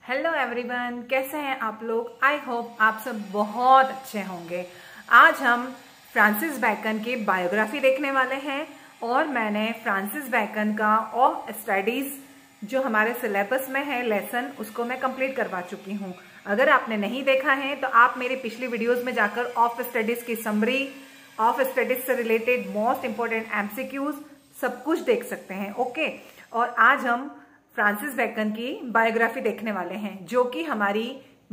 Hello everyone, कैसे हैं आप लोग। आई होप आप सब बहुत अच्छे होंगे। आज हम फ्रांसिस बैकन की बायोग्राफी देखने वाले हैं और मैंने फ्रांसिस बैकन का ऑफ स्टडीज जो हमारे सिलेबस में है लेसन, उसको मैं कंप्लीट करवा चुकी हूँ। अगर आपने नहीं देखा है तो आप मेरी पिछली वीडियोस में जाकर ऑफ स्टडीज की समरी, ऑफ स्टडीज से रिलेटेड मोस्ट इंपॉर्टेंट एमसीक्यूज सब कुछ देख सकते हैं। ओके, और आज हम फ्रांसिस बैकन की बायोग्राफी देखने वाले हैं जो कि हमारी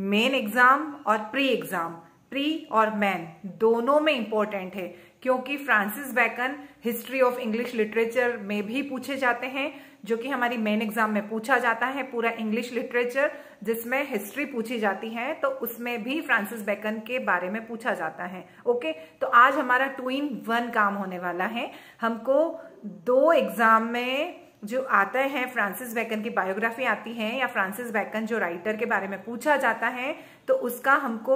मेन एग्जाम और प्री और मेन दोनों में इंपॉर्टेंट है, क्योंकि Francis bacon history of English literature में भी पूछे जाते हैं, जो कि हमारी मेन एग्जाम में पूछा जाता है। पूरा इंग्लिश लिटरेचर जिसमें हिस्ट्री पूछी जाती है तो उसमें भी फ्रांसिस बैकन के बारे में पूछा जाता है। ओके, तो आज हमारा 2 in 1 काम होने वाला है। हमको 2 एग्जाम में जो आता है फ्रांसिस बैकन की बायोग्राफी आती है या फ्रांसिस बैकन जो राइटर के बारे में पूछा जाता है, तो उसका हमको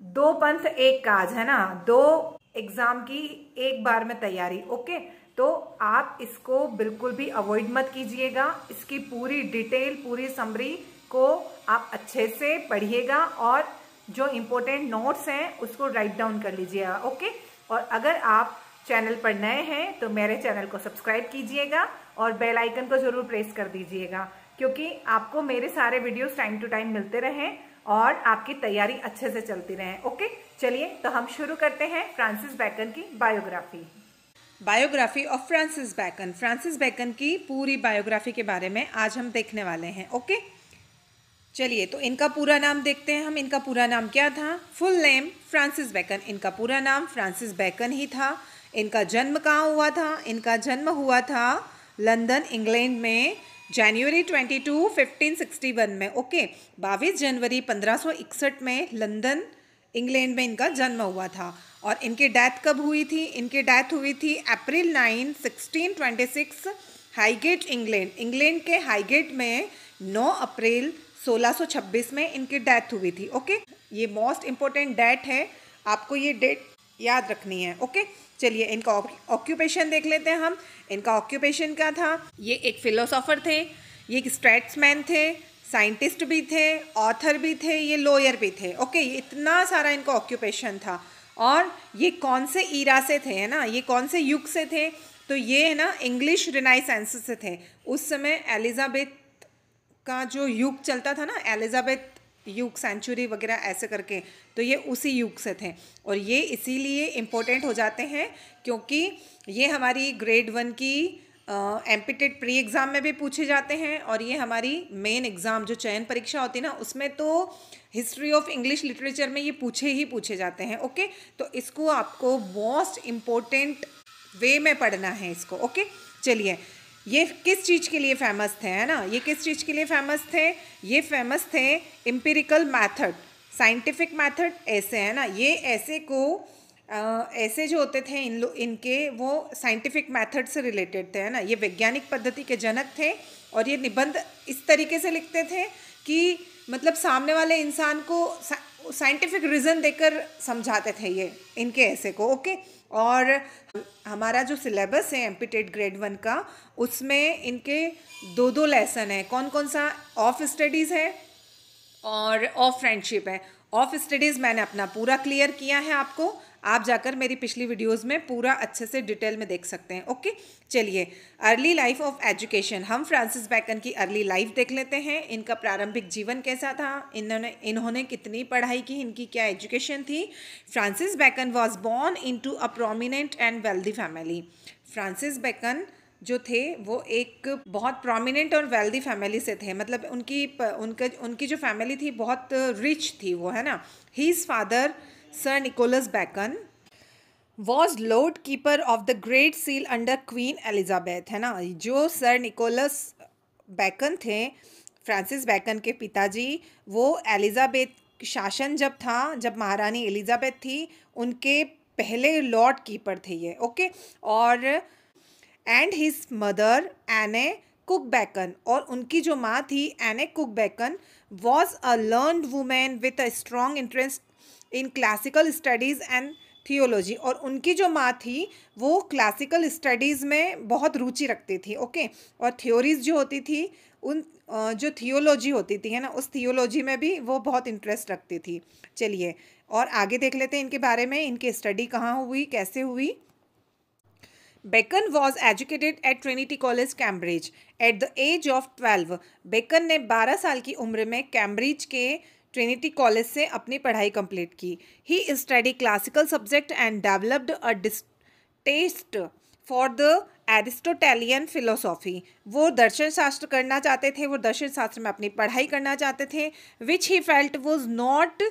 2 पंथ 1 काज है ना, 2 एग्जाम की एक बार में तैयारी। ओके, तो आप इसको बिल्कुल भी अवॉइड मत कीजिएगा। इसकी पूरी डिटेल, पूरी समरी को आप अच्छे से पढ़िएगा और जो इम्पोर्टेंट नोट्स हैं उसको राइट डाउन कर लीजिएगा। ओके, और अगर आप चैनल पर नए हैं तो मेरे चैनल को सब्सक्राइब कीजिएगा और बेल आइकन को जरूर प्रेस कर दीजिएगा, क्योंकि आपको मेरे सारे वीडियोस टाइम टू टाइम मिलते रहें और आपकी तैयारी अच्छे से चलती रहे। ओके, चलिए तो हम शुरू करते हैं फ्रांसिस बैकन की biography of Francis bacon. Francis bacon की पूरी बायोग्राफी के बारे में आज हम देखने वाले हैं। ओके, चलिए तो इनका पूरा नाम देखते हैं हम। इनका पूरा नाम क्या था? Full name Francis bacon. इनका पूरा नाम फ्रांसिस बैकन ही था। इनका जन्म कहाँ हुआ था? इनका जन्म हुआ था लंदन, इंग्लैंड में जनवरी 22, 1561 में। ओके, 22 जनवरी 1561 में लंदन, इंग्लैंड में इनका जन्म हुआ था। और इनकी डेथ कब हुई थी? इनकी डेथ हुई थी अप्रैल 9, 1626 हाईगेट, इंग्लैंड। इंग्लैंड के हाईगेट में 9 अप्रैल 1626 में इनकी डेथ हुई थी। ओके, ये मोस्ट इंपॉर्टेंट डेट है, आपको ये डेट याद रखनी है। ओके, चलिए इनका ऑक्यूपेशन देख लेते हैं हम। इनका ऑक्यूपेशन क्या था? ये एक फिलोसोफर थे, ये एक स्टेट्समैन थे, साइंटिस्ट भी थे, ऑथर भी थे, ये लॉयर भी थे। ओके, ये इतना सारा इनका ऑक्यूपेशन था। और ये कौन से ईरा से थे, है ना, ये कौन से युग से थे? तो ये है ना इंग्लिश रिनाइसेंस से थे। उस समय एलिजाबेथ का जो युग चलता था ना, एलिजाबेथ युग, सेंचुरी वगैरह ऐसे करके, तो ये उसी युग से थे। और ये इसीलिए इम्पोर्टेंट हो जाते हैं क्योंकि ये हमारी ग्रेड 1 की एमपीटेड प्री एग्ज़ाम में भी पूछे जाते हैं और ये हमारी मेन एग्ज़ाम जो चयन परीक्षा होती है ना, उसमें तो हिस्ट्री ऑफ इंग्लिश लिटरेचर में ये पूछे जाते हैं। ओके, तो इसको आपको मोस्ट इम्पोर्टेंट वे में पढ़ना है इसको। ओके, चलिए ये किस चीज़ के लिए फेमस थे, है ना, ये किस चीज़ के लिए फेमस थे? ये फेमस थे एम्पिरिकल मेथड, साइंटिफिक मेथड, ऐसे, है ना। ये ऐसे को ऐसे जो होते थे इनके वो साइंटिफिक मेथड से रिलेटेड थे, है ना। ये वैज्ञानिक पद्धति के जनक थे और ये निबंध इस तरीके से लिखते थे कि मतलब सामने वाले इंसान को साइंटिफिक रीज़न देकर समझाते थे ये इनके ऐसे को। ओके, और हमारा जो सिलेबस है एमपीटेड ग्रेड 1 का, उसमें इनके 2 लेसन है। कौन कौन सा? ऑफ स्टडीज़ है और ऑफ फ्रेंडशिप है। ऑफ स्टडीज़ मैंने अपना पूरा क्लियर किया है, आपको आप जाकर मेरी पिछली वीडियोस में पूरा अच्छे से डिटेल में देख सकते हैं। ओके, चलिए अर्ली लाइफ ऑफ एजुकेशन, हम फ्रांसिस बैकन की अर्ली लाइफ देख लेते हैं। इनका प्रारंभिक जीवन कैसा था, इन्होंने कितनी पढ़ाई की, इनकी क्या एजुकेशन थी। Francis bacon was born into a prominent and wealthy family. Francis bacon जो थे वो एक बहुत प्रोमिनेंट और वेल्दी फैमिली से थे, मतलब उनकी जो फैमिली थी बहुत रिच थी वो, है ना। His father Sir Nicholas Bacon was Lord Keeper of the Great Seal under Queen Elizabeth, है ना। जो सर निकोलस बैकन थे, फ्रांसिस बैकन के पिताजी, वो एलिजाबेथ शासन जब था, जब महारानी एलिजाबेथ थी, उनके पहले लॉर्ड कीपर थे ये। ओके, और एंड हिज मदर एने कुक बैकन, और उनकी जो माँ थी एने cook bacon was a learned women with a strong interest in classical studies and theology, और उनकी जो माँ थी वो क्लासिकल स्टडीज़ में बहुत रुचि रखती थी। ओके, और थ्योरीज जो होती थी जो थियोलॉजी होती थी है ना, उस थियोलॉजी में भी वो बहुत इंटरेस्ट रखती थी। चलिए और आगे देख लेते हैं इनके बारे में, इनकी स्टडी कहाँ हुई, कैसे हुई। Bacon was educated at Trinity College Cambridge at the age of 12। Bacon ने 12 साल की उम्र में कैम्ब्रिज के ट्रिनिटी कॉलेज से अपनी पढ़ाई कंप्लीट की। He study classical subject and developed a taste for the Aristotelian philosophy. वो दर्शन शास्त्र करना चाहते थे, वो दर्शन शास्त्र में अपनी पढ़ाई करना चाहते थे, which he felt was not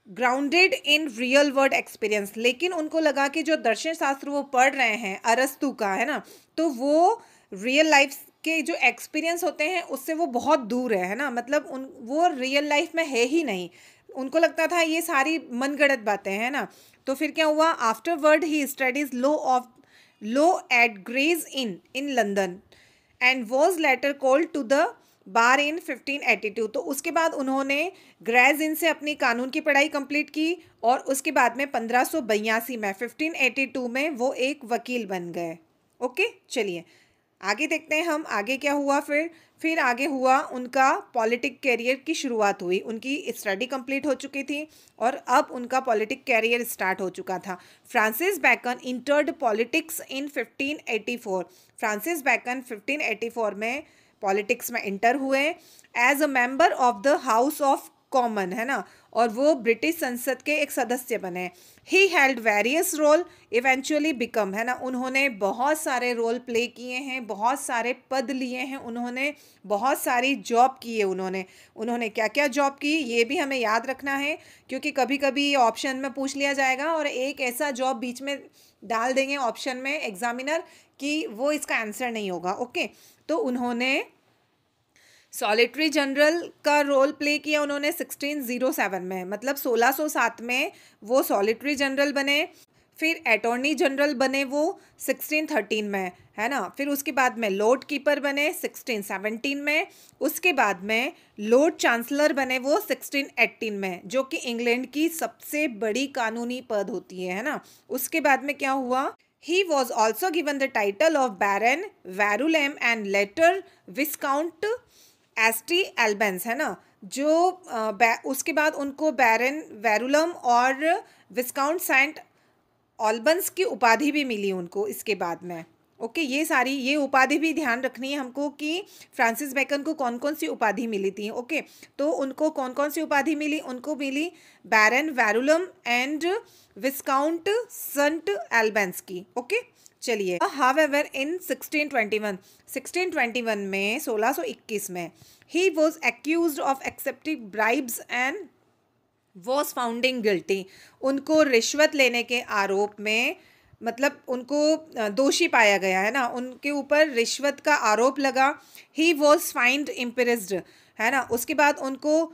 grounded in real world experience. लेकिन उनको लगा कि जो दर्शन शास्त्र वो पढ़ रहे हैं अरस्तु का है ना, तो वो रियल लाइफ के जो एक्सपीरियंस होते हैं उससे वो बहुत दूर है ना, मतलब वो रियल लाइफ में है ही नहीं। उनको लगता था ये सारी मनगढ़ंत बातें हैं ना। तो फिर क्या हुआ, afterward he studies law at Gray's Inn London and was later called to the bar in 1582। तो उसके बाद उन्होंने ग्रेज इन से अपनी कानून की पढ़ाई कंप्लीट की और उसके बाद में 1582 में 1582 में वो एक वकील बन गए। ओके चलिए आगे देखते हैं हम आगे क्या हुआ। फिर आगे हुआ उनका पॉलिटिक कैरियर की शुरुआत हुई। उनकी स्टडी कंप्लीट हो चुकी थी और अब उनका पॉलिटिक कैरियर स्टार्ट हो चुका था। Francis Bacon entered politics in 1584। Francis Bacon 1584 में पॉलिटिक्स में इंटर हुए as a member of the House of Common है ना, और वो ब्रिटिश संसद के एक सदस्य बने। He held various role eventually become है ना, उन्होंने बहुत सारे रोल प्ले किए हैं, बहुत सारे पद लिए हैं, उन्होंने बहुत सारी जॉब की है। उन्होंने क्या क्या जॉब की ये भी हमें याद रखना है, क्योंकि कभी कभी ऑप्शन में पूछ लिया जाएगा और एक ऐसा जॉब बीच में डाल देंगे ऑप्शन में एग्जामिनर कि वो इसका आंसर नहीं होगा। ओके तो उन्होंने सॉलिटरी जनरल का रोल प्ले किया उन्होंने 1607 में, मतलब 1607 में वो सॉलिटरी जनरल बने। फिर अटॉर्नी जनरल बने वो 1613 में है ना। फिर उसके बाद में लॉर्ड कीपर बने 1617 में। उसके बाद में लॉर्ड चांसलर बने वो 1618 में, जो कि इंग्लैंड की सबसे बड़ी कानूनी पद होती है ना। उसके बाद में क्या हुआ, he was also given the title of Baron Verulam and later Viscount St Albans है ना, जो उसके बाद उनको बैरन वेरुलम और विस्काउंट सेंट ऑल्बंस की उपाधि भी मिली उनको इसके बाद में। ओके ये उपाधि भी ध्यान रखनी है हमको कि फ्रांसिस बेकन को कौन कौन सी उपाधि मिली थी। ओके तो उनको कौन कौन सी उपाधि मिली, उनको मिली बैरन वेरुलम एंड विस्काउंट सेंट एल्बेंस की। ओके चलिए हाउएवर इन 1621 में 1621 में he was accused of accepting bribes and was founding guilty. उनको रिश्वत लेने के आरोप में, मतलब उनको दोषी पाया गया है ना, उनके ऊपर रिश्वत का आरोप लगा। ही वॉज फाइंड इम्प्रिज्ड है ना। उसके बाद उनको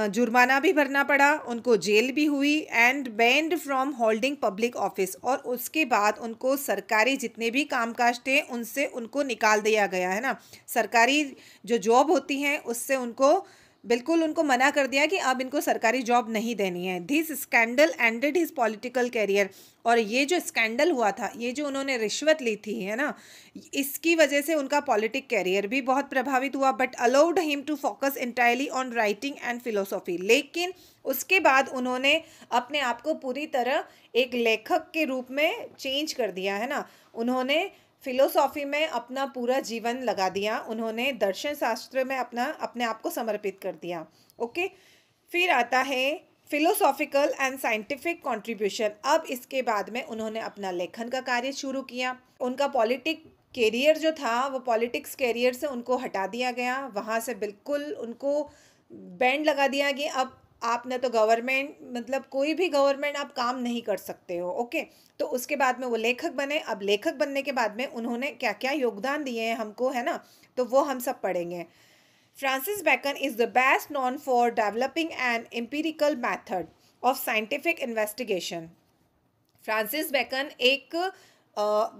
जुर्माना भी भरना पड़ा, उनको जेल भी हुई and banned from holding public office. और उसके बाद उनको सरकारी जितने भी कामकाज थे उनसे उनको निकाल दिया गया है ना। सरकारी जो जॉब होती हैं उससे उनको बिल्कुल उनको मना कर दिया कि अब इनको सरकारी जॉब नहीं देनी है। This scandal ended his political career. और ये जो स्कैंडल हुआ था, ये जो उन्होंने रिश्वत ली थी है ना, इसकी वजह से उनका पॉलिटिक कैरियर भी बहुत प्रभावित हुआ। But allowed him to focus entirely on writing and philosophy. लेकिन उसके बाद उन्होंने अपने आप को पूरी तरह एक लेखक के रूप में चेंज कर दिया है ना। उन्होंने फिलोसॉफी में अपना पूरा जीवन लगा दिया, उन्होंने दर्शन शास्त्र में अपने आप को समर्पित कर दिया। ओके फिर आता है फिलोसॉफिकल एंड साइंटिफिक कंट्रीब्यूशन। अब इसके बाद में उन्होंने अपना लेखन का कार्य शुरू किया। उनका पॉलिटिक कैरियर जो था वो पॉलिटिक्स कैरियर से उनको हटा दिया गया, वहाँ से बिल्कुल उनको बैंड लगा दिया कि अब आप न तो गवर्नमेंट, मतलब कोई भी गवर्नमेंट आप काम नहीं कर सकते हो। ओके तो उसके बाद में वो लेखक बने। अब लेखक बनने के बाद में उन्होंने क्या क्या योगदान दिए हैं हमको है ना, तो वो हम सब पढ़ेंगे। Francis Bacon is the best known for developing N empirical method of scientific investigation. Francis bacon एक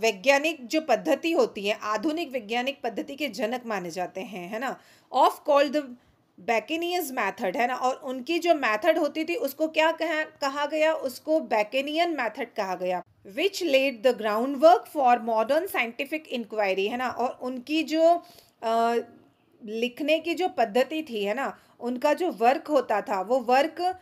वैज्ञानिक जो पद्धति होती है, आधुनिक वैज्ञानिक पद्धति के जनक माने जाते हैं है ना। ऑफ कॉल्ड द बैकेनियस मैथड है ना, और उनकी जो मैथड होती थी उसको क्या कहा गया, उसको बैकेनियन मैथड कहा गया। Which led the groundwork for modern scientific inquiry है ना। और उनकी जो लिखने की जो पद्धति थी, है ना, उनका जो वर्क होता था वो वर्क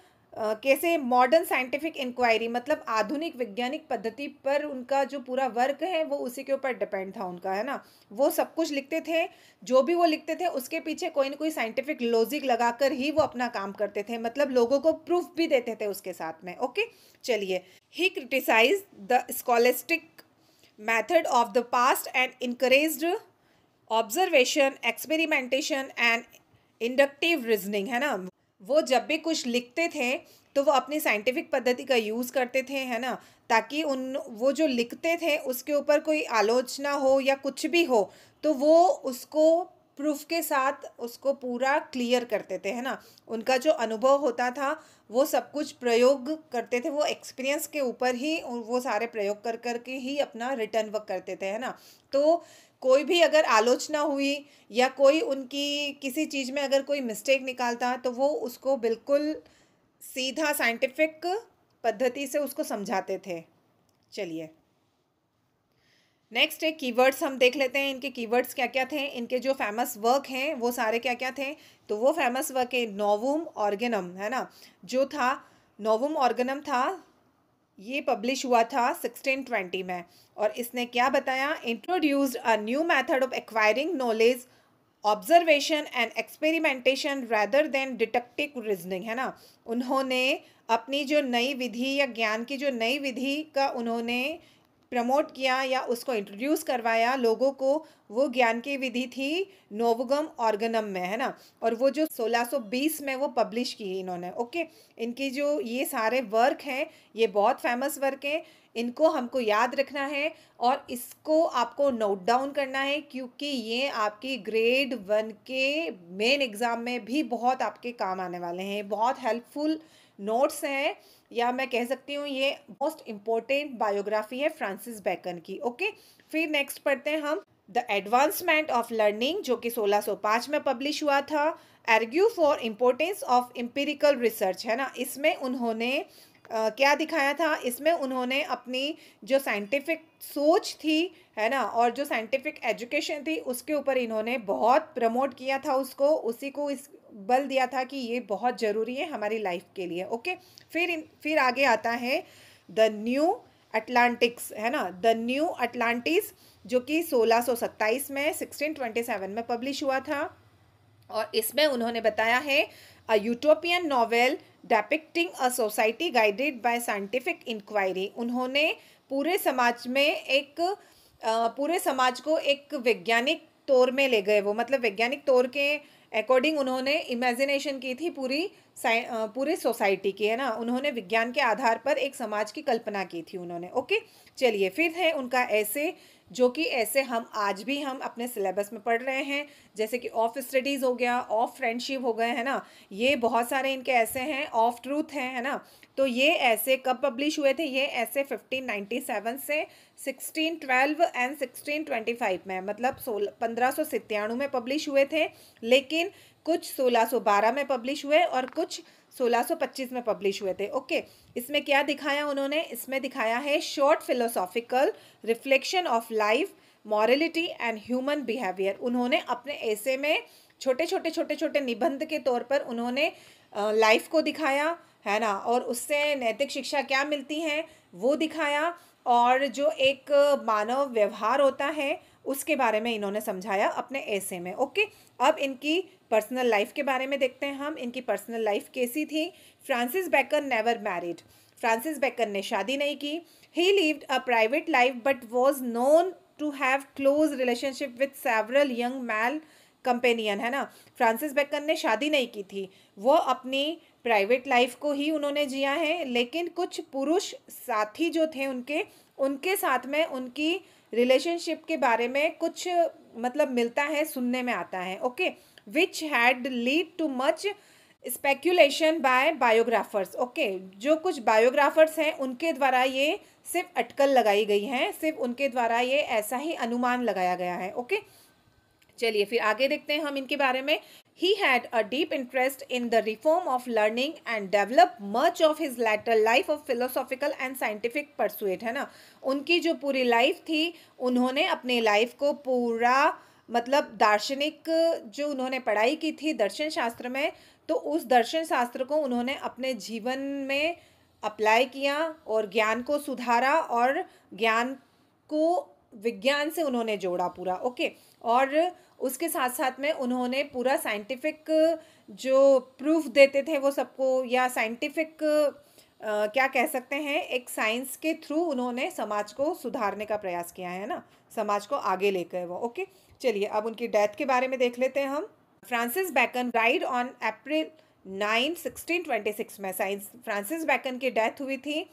कैसे मॉडर्न साइंटिफिक इंक्वायरी मतलब आधुनिक वैज्ञानिक पद्धति पर उनका जो पूरा वर्क है वो उसी के ऊपर डिपेंड था उनका, है ना। वो सब कुछ लिखते थे, जो भी वो लिखते थे उसके पीछे कोई ना कोई साइंटिफिक लॉजिक लगाकर ही वो अपना काम करते थे, मतलब लोगों को प्रूफ भी देते थे उसके साथ में। ओके, चलिए। He criticise the scholastic method of the past and encouraged observation, experimentation and inductive reasoning, है ना। वो जब भी कुछ लिखते थे तो वो अपनी साइंटिफिक पद्धति का यूज़ करते थे, है ना, ताकि उन वो जो लिखते थे उसके ऊपर कोई आलोचना हो या कुछ भी हो तो वो उसको प्रूफ के साथ उसको पूरा क्लियर करते थे, है ना। उनका जो अनुभव होता था वो सब कुछ प्रयोग करते थे, वो एक्सपीरियंस के ऊपर ही वो सारे प्रयोग कर करके ही अपना रिटर्न वर्क करते थे, है ना। तो कोई भी अगर आलोचना हुई या कोई उनकी किसी चीज़ में अगर कोई मिस्टेक निकालता तो वो उसको बिल्कुल सीधा साइंटिफिक पद्धति से उसको समझाते थे। चलिए, नेक्स्ट है कीवर्ड्स। हम देख लेते हैं इनके कीवर्ड्स क्या क्या थे। इनके जो फेमस वर्क हैं वो सारे क्या क्या थे, तो वो फेमस वर्क है नोवुम ऑर्गेनम, है ना, जो था नोवुम ऑर्गेनम था, ये पब्लिश हुआ था 1620 में। और इसने क्या बताया, introduced a new method of acquiring knowledge, observation and experimentation rather than deductive reasoning, है ना। उन्होंने अपनी जो नई विधि या ज्ञान की जो नई विधि का उन्होंने प्रमोट किया या उसको इंट्रोड्यूस करवाया लोगों को, वो ज्ञान की विधि थी नोवुगम ऑर्गेनम में, है ना। और वो जो 1620 में वो पब्लिश की इन्होंने। ओके, इनकी जो ये सारे वर्क हैं ये बहुत फेमस वर्क हैं, इनको हमको याद रखना है और इसको आपको नोट डाउन करना है, क्योंकि ये आपकी ग्रेड 1 के मेन एग्ज़ाम में भी बहुत आपके काम आने वाले हैं। बहुत हेल्पफुल नोट्स हैं, या मैं कह सकती हूँ ये मोस्ट इम्पोर्टेंट बायोग्राफी है फ्रांसिस बेकन की। ओके, फिर नेक्स्ट पढ़ते हैं हम द एडवांसमेंट ऑफ लर्निंग, जो कि 1605 में पब्लिश हुआ था। Argue for importance of empirical research, है ना। इसमें उन्होंने क्या दिखाया था, इसमें उन्होंने अपनी जो साइंटिफिक सोच थी, है ना, और जो साइंटिफिक एजुकेशन थी उसके ऊपर इन्होंने बहुत प्रमोट किया था उसको, उसी को इस बल दिया था कि ये बहुत ज़रूरी है हमारी लाइफ के लिए। ओके, फिर आगे आता है द न्यू अटलांटिक्स, है ना, द न्यू अटलांटिस, जो कि 1627 में 1627 में पब्लिश हुआ था। और इसमें उन्होंने बताया है a utopian novel depicting a society guided by scientific inquiry. उन्होंने पूरे समाज में एक पूरे समाज को एक वैज्ञानिक तौर में ले गए, वो मतलब वैज्ञानिक तौर के अकॉर्डिंग उन्होंने इमेजिनेशन की थी पूरे सोसाइटी की, है ना। उन्होंने विज्ञान के आधार पर एक समाज की कल्पना की थी उन्होंने। ओके, चलिए, फिर है उनका ऐसे, जो कि ऐसे हम आज भी हम अपने सिलेबस में पढ़ रहे हैं, जैसे कि ऑफ स्टडीज़ हो गया, ऑफ फ्रेंडशिप हो गए, है ना। ये बहुत सारे इनके ऐसे हैं, ऑफ ट्रूथ हैं, है ना। तो ये ऐसे कब पब्लिश हुए थे, ये ऐसे 1597 से 1612 एंड 1625 में, मतलब 1597 में पब्लिश हुए थे, लेकिन कुछ 1612 में पब्लिश हुए और कुछ 1625 में पब्लिश हुए थे। ओके, इसमें क्या दिखाया उन्होंने, इसमें दिखाया है short philosophical reflection of life, morality and human behaviour. उन्होंने अपने ऐसे में छोटे छोटे निबंध के तौर पर उन्होंने लाइफ को दिखाया, है ना, और उससे नैतिक शिक्षा क्या मिलती है वो दिखाया, और जो एक मानव व्यवहार होता है उसके बारे में इन्होंने समझाया अपने ऐसे में। ओके, अब इनकी पर्सनल लाइफ के बारे में देखते हैं हम, इनकी पर्सनल लाइफ कैसी थी। Francis Bacon never married, Francis Bacon ने शादी नहीं की। He lived a private life but was known to have close relationship with several young male companion, है ना। फ्रांसिस बेकन ने शादी नहीं की थी, वो अपनी प्राइवेट लाइफ को ही उन्होंने जिया है, लेकिन कुछ पुरुष साथी जो थे उनके साथ में उनकी रिलेशनशिप के बारे में कुछ मतलब मिलता है, सुनने में आता है। Okay, which had lead to much speculation by biographers. Okay, जो कुछ बायोग्राफर्स हैं उनके द्वारा ये सिर्फ अटकल लगाई गई हैं, सिर्फ उनके द्वारा ये ऐसा ही अनुमान लगाया गया है। ओके, चलिए फिर आगे देखते हैं हम इनके बारे में। He had a deep interest in the reform of learning and developed much of his later life of philosophical and scientific pursuit, है ना। उनकी जो पूरी लाइफ थी, उन्होंने अपने लाइफ को पूरा मतलब दार्शनिक जो उन्होंने पढ़ाई की थी दर्शन शास्त्र में, तो उस दर्शन शास्त्र को उन्होंने अपने जीवन में अप्लाई किया और ज्ञान को सुधारा और ज्ञान को विज्ञान से उन्होंने जोड़ा पूरा। ओके। और उसके साथ साथ में उन्होंने पूरा साइंटिफिक जो प्रूफ देते थे वो सबको, या साइंटिफिक क्या कह सकते हैं, एक साइंस के थ्रू उन्होंने समाज को सुधारने का प्रयास किया है ना, समाज को आगे लेकर वो। ओके। चलिए अब उनकी डेथ के बारे में देख लेते हैं हम। Francis bacon died on April 9, 1626 में। साइंस फ्रांसिस बैकन की डेथ हुई थी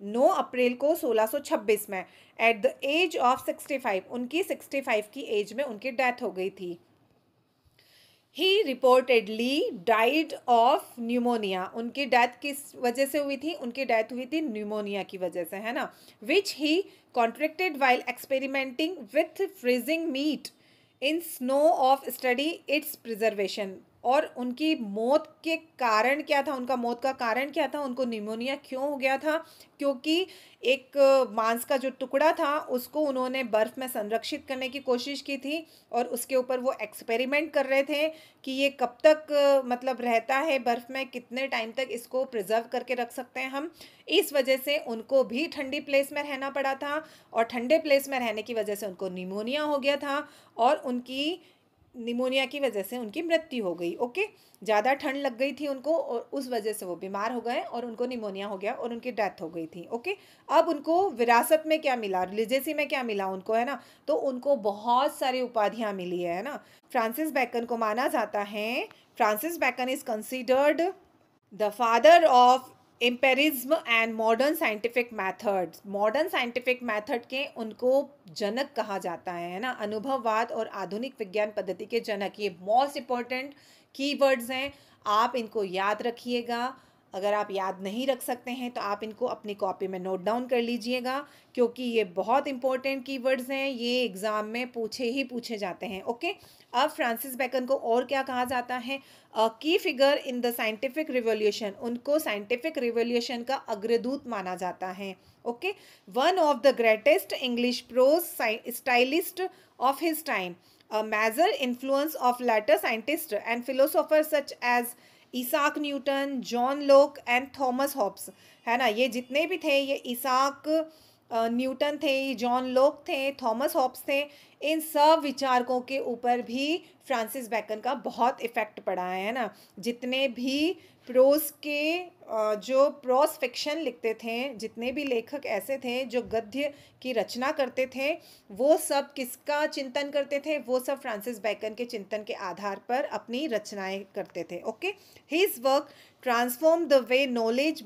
9 अप्रैल को 1626 में, एट द एज ऑफ 65। उनकी 65 की एज में उनकी डेथ हो गई थी। ही रिपोर्टेडली डाइड ऑफ न्यूमोनिया। उनकी डेथ किस वजह से हुई थी? उनकी डेथ हुई थी न्यूमोनिया की वजह से, है ना, which he contracted while experimenting with freezing meat in snow of study its preservation. और उनकी मौत के कारण क्या था, उनका मौत का कारण क्या था, उनको निमोनिया क्यों हो गया था? क्योंकि एक मांस का जो टुकड़ा था उसको उन्होंने बर्फ़ में संरक्षित करने की कोशिश की थी और उसके ऊपर वो एक्सपेरिमेंट कर रहे थे कि ये कब तक मतलब रहता है बर्फ़ में, कितने टाइम तक इसको प्रिजर्व करके रख सकते हैं हम। इस वजह से उनको भी ठंडी प्लेस में रहना पड़ा था और ठंडे प्लेस में रहने की वजह से उनको निमोनिया हो गया था और उनकी निमोनिया की वजह से उनकी मृत्यु हो गई। ओके। ज़्यादा ठंड लग गई थी उनको और उस वजह से वो बीमार हो गए और उनको निमोनिया हो गया और उनकी डेथ हो गई थी। ओके। अब उनको विरासत में क्या मिला, लिजेसी में क्या मिला उनको, है ना, तो उनको बहुत सारी उपाधियाँ मिली है ना। फ्रांसिस बैकन को माना जाता है, Francis Bacon is considered the father of empiricism and modern scientific methods. Modern scientific method के उनको जनक कहा जाता है ना, अनुभववाद और आधुनिक विज्ञान पद्धति के जनक। ये मोस्ट इम्पॉर्टेंट कीवर्ड्स हैं, आप इनको याद रखिएगा। अगर आप याद नहीं रख सकते हैं तो आप इनको अपनी कॉपी में नोट डाउन कर लीजिएगा, क्योंकि ये बहुत इंपॉर्टेंट कीवर्ड्स हैं, ये एग्ज़ाम में पूछे जाते हैं। ओके। अब फ्रांसिस बैकन को और क्या कहा जाता है? की figure in the scientific revolution. उनको साइंटिफिक रिवॉल्यूशन का अग्रदूत माना जाता है। Okay. One of the greatest English pros stylist of his time, a major influence of later scientists and philosophers such as Isaac Newton, John Locke and Thomas Hobbes, है ना। ये जितने भी थे, ये इसाक न्यूटन थे, जॉन लोक थे, थॉमस हॉब्स थे, इन सब विचारकों के ऊपर भी फ्रांसिस बैकन का बहुत इफ़ेक्ट पड़ा है ना। जितने भी प्रोज के जो प्रोज फिक्शन लिखते थे, जितने भी लेखक ऐसे थे जो गद्य की रचना करते थे, वो सब किसका चिंतन करते थे? वो सब फ्रांसिस बैकन के चिंतन के आधार पर अपनी रचनाएं करते थे। Okay. His work transform the way knowledge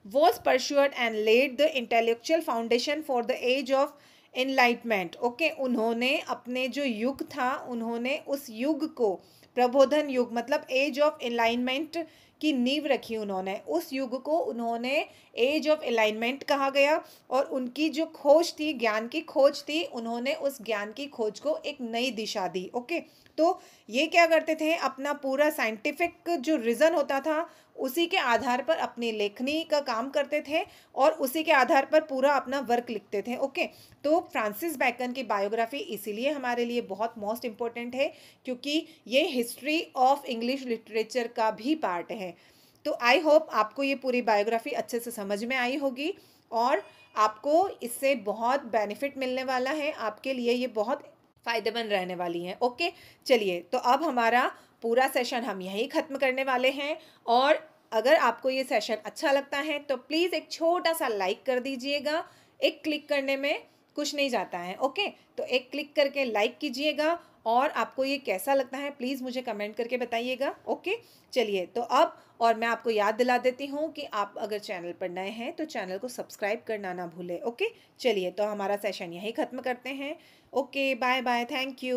was pursued and laid the intellectual foundation for the age of enlightenment। Okay. उन्होंने अपने जो युग था, उन्होंने उस युग को प्रबोधन युग मतलब एज ऑफ एनलाइनमेंट की नींव रखी उन्होंने। उस युग को उन्होंने एज ऑफ एलाइनमेंट कहा गया और उनकी जो खोज थी, ज्ञान की खोज थी, उन्होंने उस ज्ञान की खोज को एक नई दिशा दी। ओके। तो ये क्या करते थे, अपना पूरा साइंटिफिक जो रीज़न होता था उसी के आधार पर अपनी लेखनी का काम करते थे और उसी के आधार पर पूरा अपना वर्क लिखते थे। ओके। तो फ्रांसिस बैकन की बायोग्राफी इसीलिए हमारे लिए बहुत मोस्ट इम्पोर्टेंट है, क्योंकि ये हिस्ट्री ऑफ इंग्लिश लिटरेचर का भी पार्ट है। तो आई होप आपको ये पूरी बायोग्राफी अच्छे से समझ में आई होगी और आपको इससे बहुत बेनिफिट मिलने वाला है, आपके लिए ये बहुत फ़ायदेमंद रहने वाली हैं। ओके। चलिए, तो अब हमारा पूरा सेशन हम यहीं ख़त्म करने वाले हैं और अगर आपको ये सेशन अच्छा लगता है तो प्लीज़ एक छोटा सा लाइक कर दीजिएगा। एक क्लिक करने में कुछ नहीं जाता है। ओके। तो एक क्लिक करके लाइक कीजिएगा और आपको ये कैसा लगता है प्लीज़ मुझे कमेंट करके बताइएगा। ओके। चलिए, तो अब और मैं आपको याद दिला देती हूँ कि आप अगर चैनल पर नए हैं तो चैनल को सब्सक्राइब करना ना भूलें। ओके। चलिए, तो हमारा सेशन यहीं ख़त्म करते हैं। Okay, bye bye, thank you.